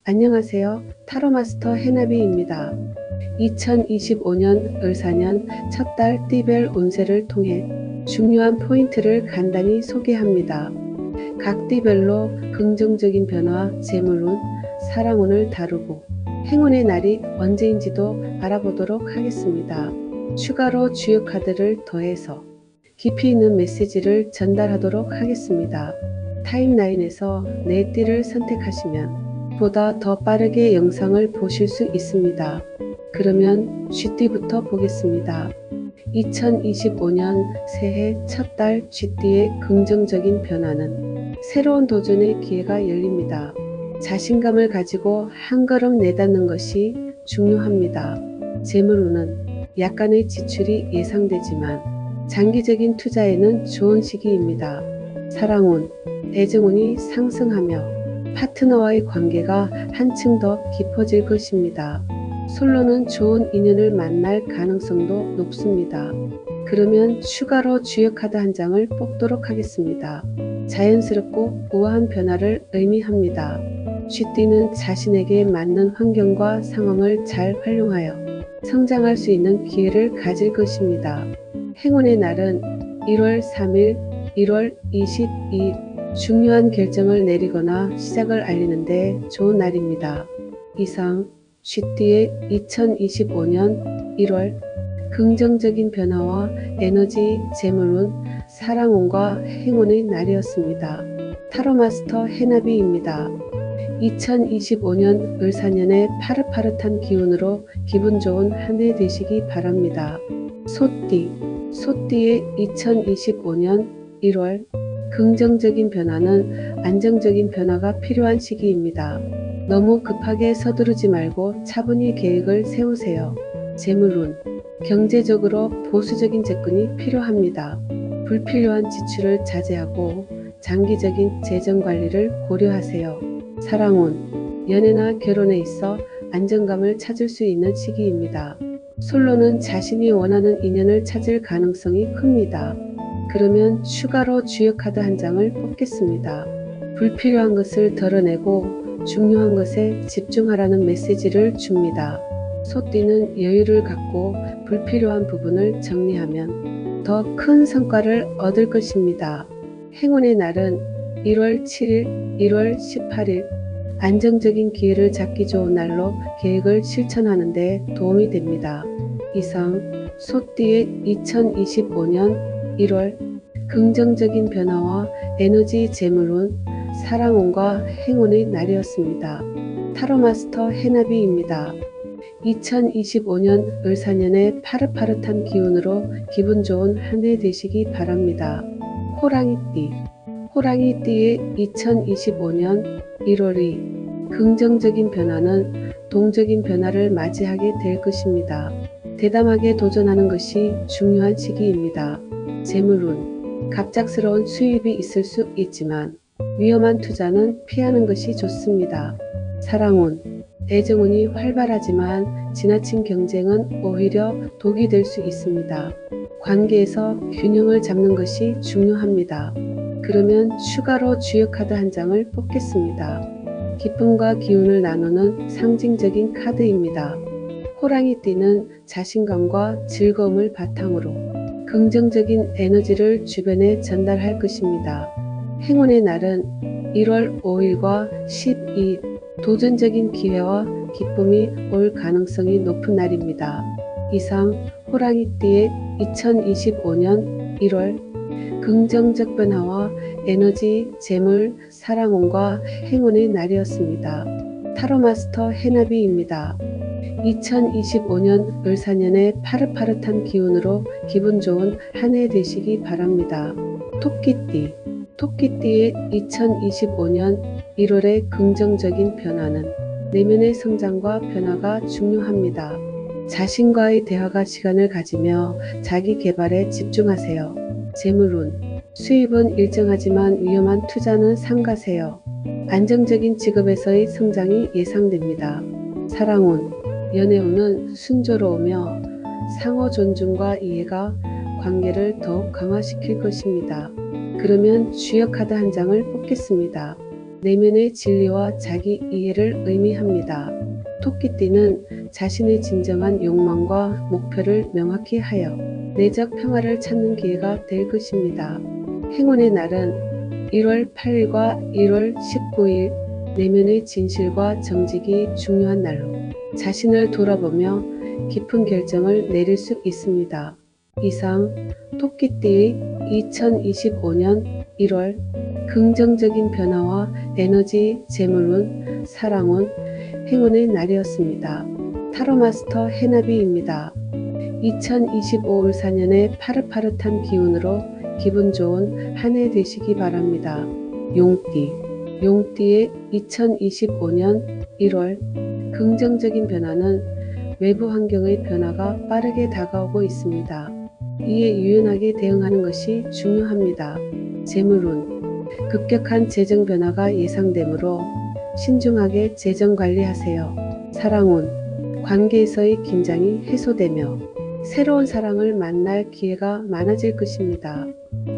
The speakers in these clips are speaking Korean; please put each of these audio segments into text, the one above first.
안녕하세요. 타로마스터 해나비입니다. 2025년 을사년 첫 달 띠별 운세를 통해 중요한 포인트를 간단히 소개합니다. 각 띠별로 긍정적인 변화, 재물운, 사랑운을 다루고 행운의 날이 언제인지도 알아보도록 하겠습니다. 추가로 주요 카드를 더해서 깊이 있는 메시지를 전달하도록 하겠습니다. 타임라인에서 내 띠를 선택하시면 보다 더 빠르게 영상을 보실 수 있습니다. 그러면 쥐띠부터 보겠습니다. 2025년 새해 첫 달 쥐띠의 긍정적인 변화는 새로운 도전의 기회가 열립니다. 자신감을 가지고 한 걸음 내딛는 것이 중요합니다. 재물운은 약간의 지출이 예상되지만 장기적인 투자에는 좋은 시기입니다. 사랑운, 애정운이 상승하며 파트너와의 관계가 한층 더 깊어질 것입니다. 솔로는 좋은 인연을 만날 가능성도 높습니다. 그러면 추가로 주요 카드 한 장을 뽑도록 하겠습니다. 자연스럽고 우아한 변화를 의미합니다. 쥐띠는 자신에게 맞는 환경과 상황을 잘 활용하여 성장할 수 있는 기회를 가질 것입니다. 행운의 날은 1월 3일, 1월 22일, 중요한 결정을 내리거나 시작을 알리는데 좋은 날입니다. 이상 쥐띠의 2025년 1월 긍정적인 변화와 에너지, 재물운, 사랑운과 행운의 날이었습니다. 타로마스터 해나비입니다. 2025년 을사년의 파릇파릇한 기운으로 기분 좋은 한 해 되시기 바랍니다. 소띠의 2025년 1월 긍정적인 변화는 안정적인 변화가 필요한 시기입니다. 너무 급하게 서두르지 말고 차분히 계획을 세우세요. 재물운, 경제적으로 보수적인 접근이 필요합니다. 불필요한 지출을 자제하고 장기적인 재정 관리를 고려하세요. 사랑운, 연애나 결혼에 있어 안정감을 찾을 수 있는 시기입니다. 솔로는 자신이 원하는 인연을 찾을 가능성이 큽니다. 그러면 추가로 주요 카드 한 장을 뽑겠습니다. 불필요한 것을 덜어내고 중요한 것에 집중하라는 메시지를 줍니다. 소띠는 여유를 갖고 불필요한 부분을 정리하면 더 큰 성과를 얻을 것입니다. 행운의 날은 1월 7일, 1월 18일, 안정적인 기회를 잡기 좋은 날로 계획을 실천하는 데 도움이 됩니다. 이상 소띠의 2025년 1월 긍정적인 변화와 에너지, 재물운, 사랑운과 행운의 날이었습니다. 타로마스터 해나비입니다. 2025년 을사년의 파릇파릇한 기운으로 기분 좋은 한 해 되시기 바랍니다. 호랑이띠의 2025년 1월의 긍정적인 변화는 동적인 변화를 맞이하게 될 것입니다. 대담하게 도전하는 것이 중요한 시기입니다. 재물운, 갑작스러운 수입이 있을 수 있지만 위험한 투자는 피하는 것이 좋습니다. 사랑운, 애정운이 활발하지만 지나친 경쟁은 오히려 독이 될 수 있습니다. 관계에서 균형을 잡는 것이 중요합니다. 그러면 추가로 주요 카드 한 장을 뽑겠습니다. 기쁨과 기운을 나누는 상징적인 카드입니다. 호랑이띠는 자신감과 즐거움을 바탕으로 긍정적인 에너지를 주변에 전달할 것입니다. 행운의 날은 1월 5일과 12일, 도전적인 기회와 기쁨이 올 가능성이 높은 날입니다. 이상 호랑이띠의 2025년 1월 긍정적 변화와 에너지, 재물, 사랑운과 행운의 날이었습니다. 타로마스터 해나비입니다. 2025년 을사년의 파릇파릇한 기운으로 기분 좋은 한 해 되시기 바랍니다. 토끼띠의 2025년 1월의 긍정적인 변화는 내면의 성장과 변화가 중요합니다. 자신과의 대화가 시간을 가지며 자기 개발에 집중하세요. 재물운, 수입은 일정하지만 위험한 투자는 삼가세요. 안정적인 직업에서의 성장이 예상됩니다. 사랑운, 연애운은 순조로우며 상호 존중과 이해가 관계를 더욱 강화시킬 것입니다. 그러면 주요 카드 한 장을 뽑겠습니다. 내면의 진리와 자기 이해를 의미합니다. 토끼띠는 자신의 진정한 욕망과 목표를 명확히 하여 내적 평화를 찾는 기회가 될 것입니다. 행운의 날은 1월 8일과 1월 19일, 내면의 진실과 정직이 중요한 날로 자신을 돌아보며 깊은 결정을 내릴 수 있습니다. 이상 토끼띠의 2025년 1월 긍정적인 변화와 에너지, 재물운, 사랑운, 행운의 날이었습니다. 타로마스터 해나비입니다. 2025 을사년의 파릇파릇한 기운으로 기분 좋은 한 해 되시기 바랍니다. 용띠의 2025년 1월 긍정적인 변화는 외부 환경의 변화가 빠르게 다가오고 있습니다. 이에 유연하게 대응하는 것이 중요합니다. 재물운, 급격한 재정 변화가 예상되므로 신중하게 재정 관리하세요. 사랑운, 관계에서의 긴장이 해소되며 새로운 사랑을 만날 기회가 많아질 것입니다.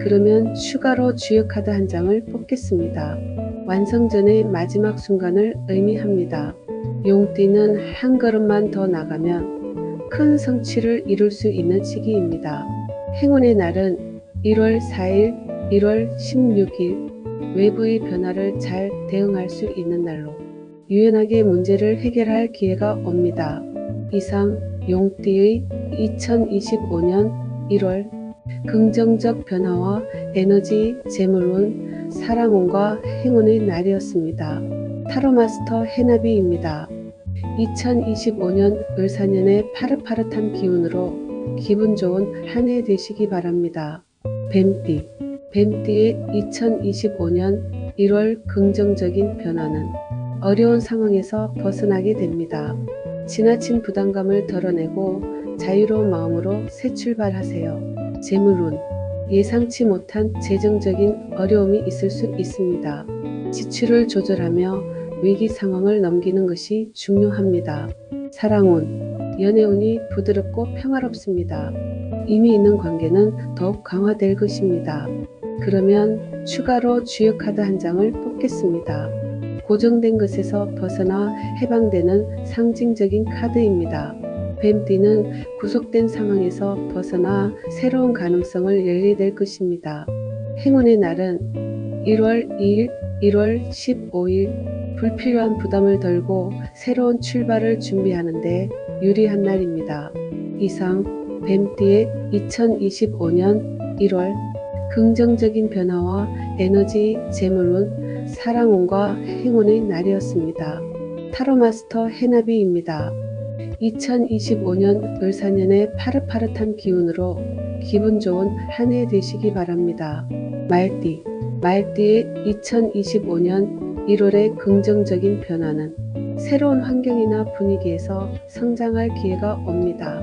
그러면 추가로 주요 카드 한 장을 뽑겠습니다. 완성전의 마지막 순간을 의미합니다. 용띠는 한 걸음만 더 나가면 큰 성취를 이룰 수 있는 시기입니다. 행운의 날은 1월 4일, 1월 16일, 외부의 변화를 잘 대응할 수 있는 날로 유연하게 문제를 해결할 기회가 옵니다. 이상 용띠의 2025년 1월 긍정적 변화와 에너지, 재물운, 사랑운과 행운의 날이었습니다. 타로마스터 해나비입니다. 2025년 을사년의 파릇파릇한 기운으로 기분 좋은 한 해 되시기 바랍니다. 뱀띠의 2025년 1월 긍정적인 변화는 어려운 상황에서 벗어나게 됩니다. 지나친 부담감을 덜어내고 자유로운 마음으로 새 출발하세요. 재물운, 예상치 못한 재정적인 어려움이 있을 수 있습니다. 지출을 조절하며 위기 상황을 넘기는 것이 중요합니다. 사랑운, 연애운이 부드럽고 평화롭습니다. 이미 있는 관계는 더욱 강화될 것입니다. 그러면 추가로 주요 카드 한 장을 뽑겠습니다. 고정된 것에서 벗어나 해방되는 상징적인 카드입니다. 뱀띠는 구속된 상황에서 벗어나 새로운 가능성을 열게 될 것입니다. 행운의 날은 1월 2일, 1월 15일, 불필요한 부담을 덜고 새로운 출발을 준비하는데 유리한 날입니다. 이상 뱀띠의 2025년 1월 긍정적인 변화와 에너지, 재물운, 사랑운과 행운의 날이었습니다. 타로마스터 해나비입니다. 2025년 을사년의 파릇파릇한 기운으로 기분 좋은 한 해 되시기 바랍니다. 말띠의 2025년 1월의 긍정적인 변화는 새로운 환경이나 분위기에서 성장할 기회가 옵니다.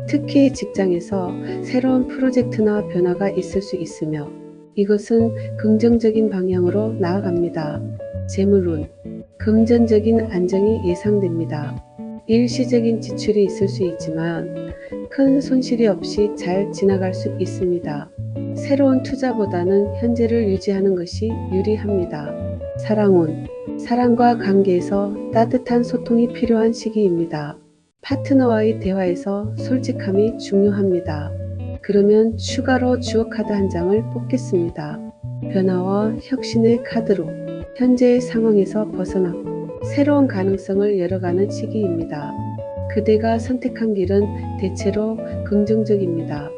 특히 직장에서 새로운 프로젝트나 변화가 있을 수 있으며 이것은 긍정적인 방향으로 나아갑니다. 재물운, 금전적인 안정이 예상됩니다. 일시적인 지출이 있을 수 있지만 큰 손실이 없이 잘 지나갈 수 있습니다. 새로운 투자보다는 현재를 유지하는 것이 유리합니다. 사랑운, 사랑과 관계에서 따뜻한 소통이 필요한 시기입니다. 파트너와의 대화에서 솔직함이 중요합니다. 그러면 추가로 주요 카드 한 장을 뽑겠습니다. 변화와 혁신의 카드로 현재의 상황에서 벗어나 새로운 가능성을 열어가는 시기입니다. 그대가 선택한 길은 대체로 긍정적입니다.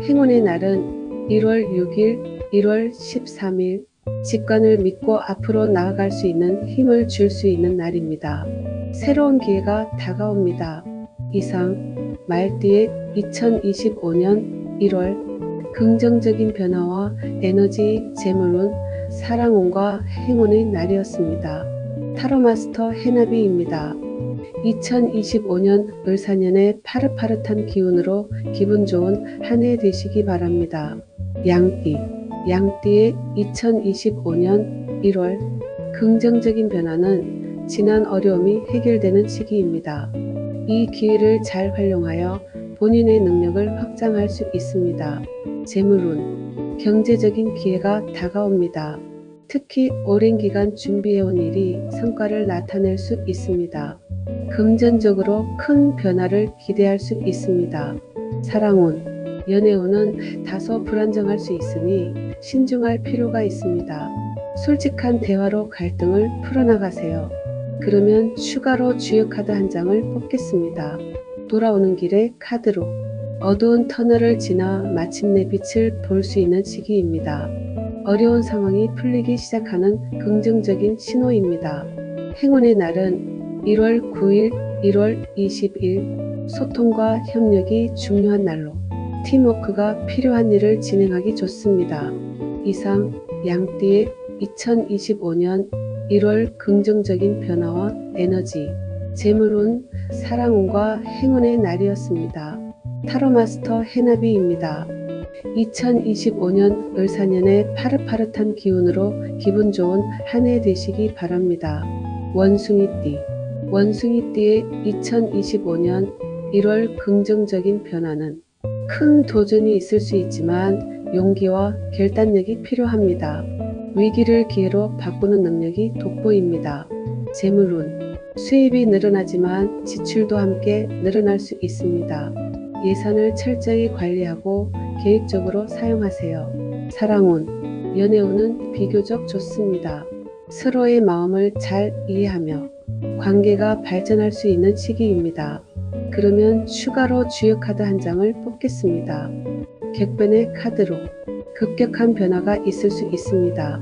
행운의 날은 1월 6일, 1월 13일, 직관을 믿고 앞으로 나아갈 수 있는 힘을 줄 수 있는 날입니다. 새로운 기회가 다가옵니다. 이상 말띠의 2025년 1월 긍정적인 변화와 에너지, 재물운, 사랑운과 행운의 날이었습니다. 타로마스터 해나비입니다. 2025년 을사년의 파릇파릇한 기운으로 기분 좋은 한 해 되시기 바랍니다. 양띠의 2025년 1월 긍정적인 변화는 지난 어려움이 해결되는 시기입니다. 이 기회를 잘 활용하여 본인의 능력을 확장할 수 있습니다. 재물운, 경제적인 기회가 다가옵니다. 특히 오랜 기간 준비해온 일이 성과를 나타낼 수 있습니다. 금전적으로 큰 변화를 기대할 수 있습니다. 사랑운, 연애운은 다소 불안정할 수 있으니 신중할 필요가 있습니다. 솔직한 대화로 갈등을 풀어나가세요. 그러면 추가로 주요 카드 한 장을 뽑겠습니다. 돌아오는 길의 카드로 어두운 터널을 지나 마침내 빛을 볼 수 있는 시기입니다. 어려운 상황이 풀리기 시작하는 긍정적인 신호입니다. 행운의 날은 1월 9일, 1월 20일. 소통과 협력이 중요한 날로 팀워크가 필요한 일을 진행하기 좋습니다. 이상 양띠의 2025년 1월 긍정적인 변화와 에너지, 재물운, 사랑운과 행운의 날이었습니다. 타로마스터 해나비입니다. 2025년 을사년의 파릇파릇한 기운으로 기분 좋은 한 해 되시기 바랍니다. 원숭이띠, 원숭이띠의 2025년 1월 긍정적인 변화는 큰 도전이 있을 수 있지만 용기와 결단력이 필요합니다. 위기를 기회로 바꾸는 능력이 돋보입니다. 재물운, 수입이 늘어나지만 지출도 함께 늘어날 수 있습니다. 예산을 철저히 관리하고 계획적으로 사용하세요. 사랑운, 연애운은 비교적 좋습니다. 서로의 마음을 잘 이해하며 관계가 발전할 수 있는 시기입니다. 그러면 추가로 주요 카드 한 장을 뽑겠습니다. 객변의 카드로 급격한 변화가 있을 수 있습니다.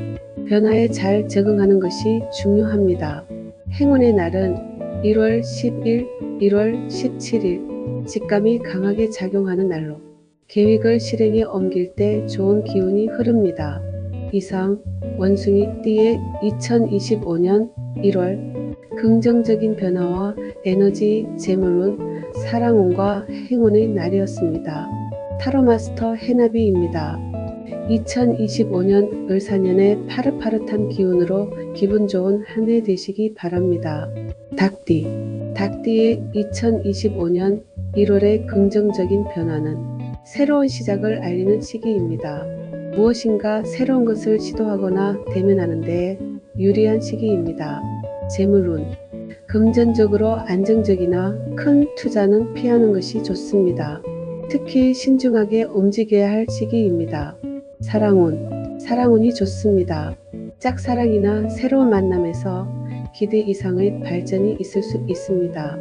변화에 잘 적응하는 것이 중요합니다. 행운의 날은 1월 10일, 1월 17일. 직감이 강하게 작용하는 날로 계획을 실행에 옮길 때 좋은 기운이 흐릅니다. 이상 원숭이띠의 2025년 1월 긍정적인 변화와 에너지, 재물운, 사랑운과 행운의 날이었습니다. 타로마스터 해나비입니다. 2025년 을사년의 파릇파릇한 기운으로 기분 좋은 한 해 되시기 바랍니다. 닭띠, 닭띠의 2025년 1월의 긍정적인 변화는 새로운 시작을 알리는 시기입니다. 무엇인가 새로운 것을 시도하거나 대면하는데 유리한 시기입니다. 재물운, 금전적으로 안정적이나 큰 투자는 피하는 것이 좋습니다. 특히 신중하게 움직여야 할 시기입니다. 사랑운, 사랑운이 좋습니다. 짝사랑이나 새로운 만남에서 기대 이상의 발전이 있을 수 있습니다.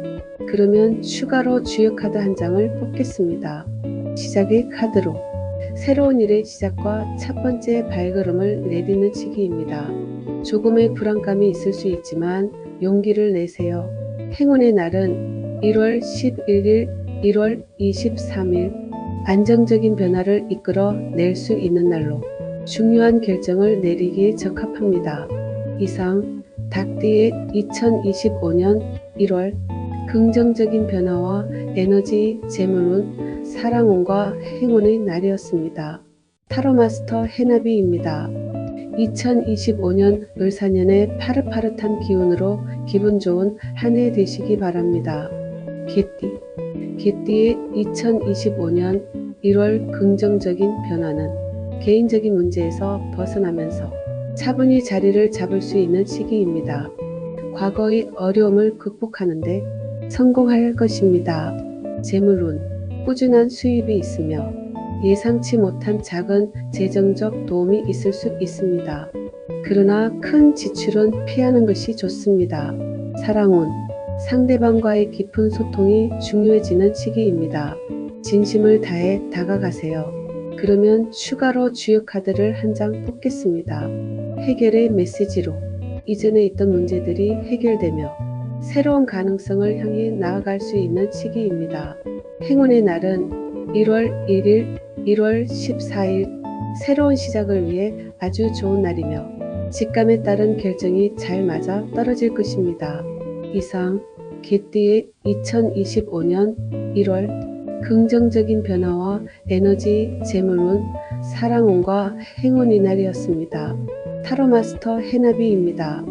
그러면 추가로 주요 카드 한 장을 뽑겠습니다. 시작의 카드로 새로운 일의 시작과 첫 번째 발걸음을 내딛는 시기입니다. 조금의 불안감이 있을 수 있지만 용기를 내세요. 행운의 날은 1월 11일, 1월 23일. 안정적인 변화를 이끌어 낼 수 있는 날로 중요한 결정을 내리기에 적합합니다. 이상 닭띠의 2025년 1월 긍정적인 변화와 에너지, 재물운, 사랑운과 행운의 날이었습니다. 타로마스터 해나비입니다. 2025년 을사년의 파릇파릇한 기운으로 기분 좋은 한 해 되시기 바랍니다. 개띠, 개띠의 2025년 1월 긍정적인 변화는 개인적인 문제에서 벗어나면서 차분히 자리를 잡을 수 있는 시기입니다. 과거의 어려움을 극복하는데 성공할 것입니다. 재물운, 꾸준한 수입이 있으며 예상치 못한 작은 재정적 도움이 있을 수 있습니다. 그러나 큰 지출은 피하는 것이 좋습니다. 사랑운, 상대방과의 깊은 소통이 중요해지는 시기입니다. 진심을 다해 다가가세요. 그러면 추가로 주요 카드를 한 장 뽑겠습니다. 해결의 메시지로 이전에 있던 문제들이 해결되며 새로운 가능성을 향해 나아갈 수 있는 시기입니다. 행운의 날은 1월 1일, 1월 14일. 새로운 시작을 위해 아주 좋은 날이며 직감에 따른 결정이 잘 맞아 떨어질 것입니다. 이상 개띠의 2025년 1월 긍정적인 변화와 에너지, 재물운, 사랑운과 행운의 날이었습니다. 타로마스터 해나비입니다.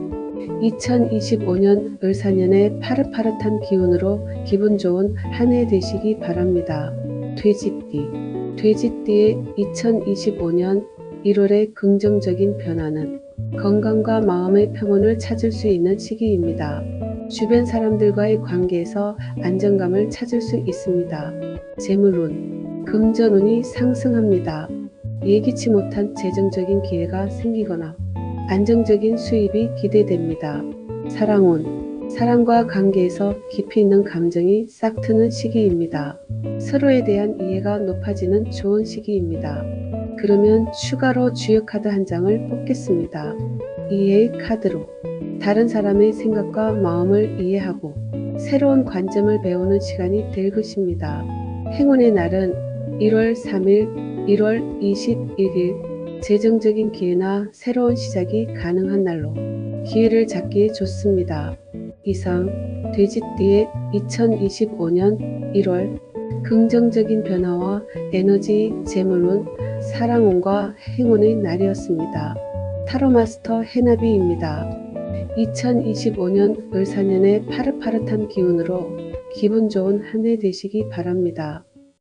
2025년 을사년의 파릇파릇한 기운으로 기분 좋은 한 해 되시기 바랍니다. 돼지띠, 돼지띠의 2025년 1월의 긍정적인 변화는 건강과 마음의 평온을 찾을 수 있는 시기입니다. 주변 사람들과의 관계에서 안정감을 찾을 수 있습니다. 재물운, 금전운이 상승합니다. 예기치 못한 재정적인 기회가 생기거나 안정적인 수입이 기대됩니다. 사랑운, 사랑과 관계에서 깊이 있는 감정이 싹 트는 시기입니다. 서로에 대한 이해가 높아지는 좋은 시기입니다. 그러면 추가로 주요 카드 한 장을 뽑겠습니다. 이해의 카드로 다른 사람의 생각과 마음을 이해하고 새로운 관점을 배우는 시간이 될 것입니다. 행운의 날은 1월 3일, 1월 21일, 재정적인 기회나 새로운 시작이 가능한 날로 기회를 잡기에 좋습니다. 이상 돼지띠의 2025년 1월 긍정적인 변화와 에너지, 재물운, 사랑운과 행운의 날이었습니다. 타로마스터 해나비입니다. 2025년 을사년의 파릇파릇한 기운으로 기분 좋은 한 해 되시기 바랍니다.